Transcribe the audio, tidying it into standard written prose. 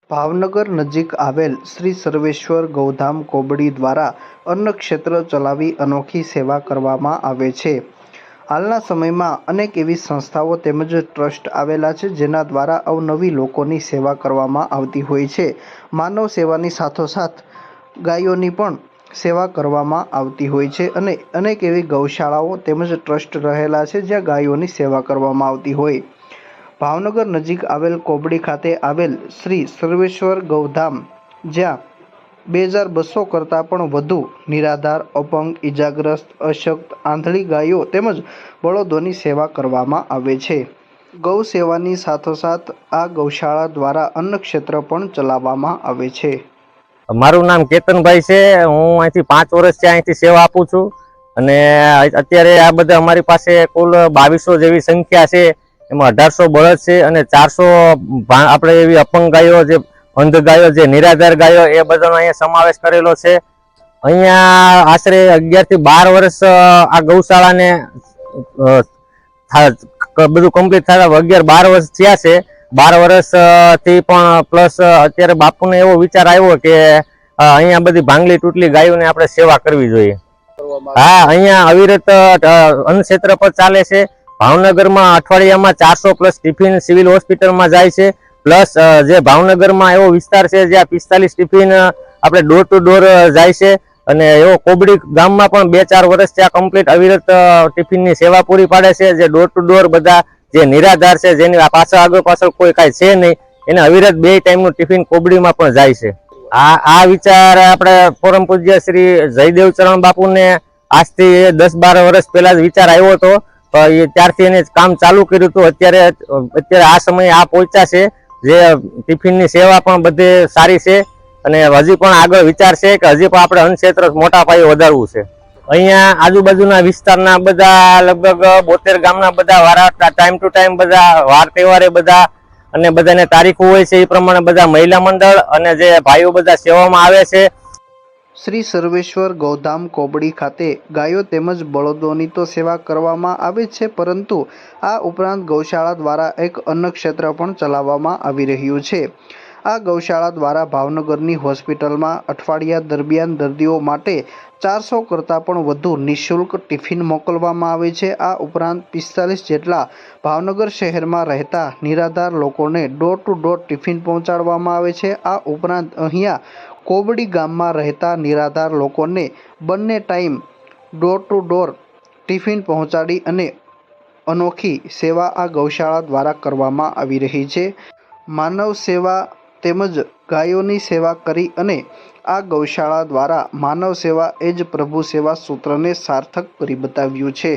ભાવનગર નજીક આવેલ શ્રી સર્વેશ્વર ગૌધામ કોબડી દ્વારા અન્ન ક્ષેત્ર ચલાવી અનોખી સેવા કરવામાં આવે છે। હાલના સમયમાં અનેક એવી સંસ્થાઓ તેમજ ટ્રસ્ટ આવેલા છે જેના દ્વારા અવનવી લોકોની સેવા કરવામાં આવતી હોય છે। માનવ સેવાની સાથોસાથ ગાયોની પણ સેવા કરવામાં આવતી હોય છે અને અનેક એવી ગૌશાળાઓ તેમજ ટ્રસ્ટ રહેલા છે જ્યાં ગાયોની સેવા કરવામાં આવતી હોય। ભાવનગર નજીક આવેલ કોબડી ખાતે આવેલ શ્રી સર્વેશ્વર ગૌધામ જ્યાં 2200 કરતાં પણ વધુ નિરાધાર, અપંગ, ઇજાગ્રસ્ત, અશક્ત, આંધળી ગાયો તેમજ બળદોની સેવા કરવામાં આવે છે। ગૌ સેવાની સાથોસાથ આ ગૌશાળા દ્વારા અન્ન ક્ષેત્ર પણ ચલાવવામાં આવે છે। મારું નામ કેતનભાઈ છે। હું અહીંથી 5 વર્ષથી અહીંથી સેવા આપું છું અને અત્યારે આ બધા અમારી પાસે કુલ 2200 જેવી સંખ્યા છે। એમાં 1800 બળદ છે અને 400 આપણે એવી અપંગ ગાયો, જે અંધ ગાયો, જે નિરાધાર ગાયો, એ બધાનો અહીંયા સમાવેશ કરેલો છે। અહીંયા આશરે 11 થી 12 વર્ષ આ ગૌશાળાને બધું કમ્પ્લીટ થતા 11-12 વર્ષ થયા છે। 12 વર્ષથી પણ પ્લસ અત્યારે બાપુને એવો વિચાર આવ્યો કે અહીંયા બધી ભાંગલી તૂટલી ગાયોને આપણે સેવા કરવી જોઈએ। હા, અહીંયા અવિરત અન્ન ક્ષેત્ર પર ચાલે છે। ભાવનગરમાં અઠવાડિયામાં 400 પ્લસ ટિફિન સિવિલ હોસ્પિટલમાં જાય છે। પ્લસ જે ભાવનગરમાં એવો વિસ્તાર છે જ્યાં 45 ટિફિન આપણે ડોર ટુ ડોર જાય છે અને એવો કોબડી ગામમાં પણ 2-4 વર્ષથી આ કમ્પ્લીટ અવિરત ટિફિનની સેવા પૂરી પાડે છે। જે ડોર ટુ ડોર બધા જે નિરાધાર છે, જેની પાછળ આગળ પાછળ કોઈ કાંઈ છે નહીં, એને અવિરત 2 ટાઈમનું ટિફિન કોબડીમાં પણ જાય છે। આ વિચાર આપણે પરમ પૂજ્ય શ્રી જયદેવ ચરણ બાપુને આજથી 10-12 વર્ષ પહેલા જ વિચાર આવ્યો હતો। ત્યારથી એને કામ ચાલુ કર્યું હતું। અત્યારે આ સમયે આ પહોંચ્યા છે, જે ટિફિનની સેવા પણ બધે સારી છે અને હજી પણ આગળ વિચાર છે કે હજી પણ આપણે અન્ન ક્ષેત્ર મોટા પાયે વધારવું છે। અહીંયા આજુબાજુના વિસ્તારના બધા લગભગ 72 ગામના બધા વારા ટાઈમ ટુ ટાઈમ બધા વાર તહેવારે બધા અને બધાને તારીખો હોય છે એ પ્રમાણે બધા મહિલા મંડળ અને જે ભાઈઓ બધા સેવામાં આવે છે। શ્રી સર્વેશ્વર ગૌધામ કોબડી ખાતે ગાયો તેમજ બળદોની તો સેવા કરવામાં આવે છે, પરંતુ આ ઉપરાંત ગૌશાળા દ્વારા એક અન્ન ક્ષેત્ર પણ ચલાવવામાં આવી રહ્યું છે। આ ગૌશાળા દ્વારા ભાવનગરની હોસ્પિટલમાં અઠવાડિયા દરમિયાન દર્દીઓ માટે 400 કરતાં પણ વધુ નિઃશુલ્ક ટિફિન મોકલવામાં આવે છે। આ ઉપરાંત 45 જેટલા ભાવનગર શહેરમાં રહેતા નિરાધાર લોકોને ડોર ટુ ડોર ટિફિન પહોંચાડવામાં આવે છે। આ ઉપરાંત અહીંયા કોબડી ગામમાં રહેતા નિરાધાર લોકોને બંને time door to door tiffin પહોંચાડી અને અનોખી સેવા આ ગૌશાળા દ્વારા કરવામાં આવી રહી છે। માનવ સેવા તેમજ ગાયોની સેવા કરી અને આ ગૌશાળા દ્વારા માનવ સેવા એ જ પ્રભુ સેવા સૂત્રને સાર્થક કરી બતાવ્યું છે।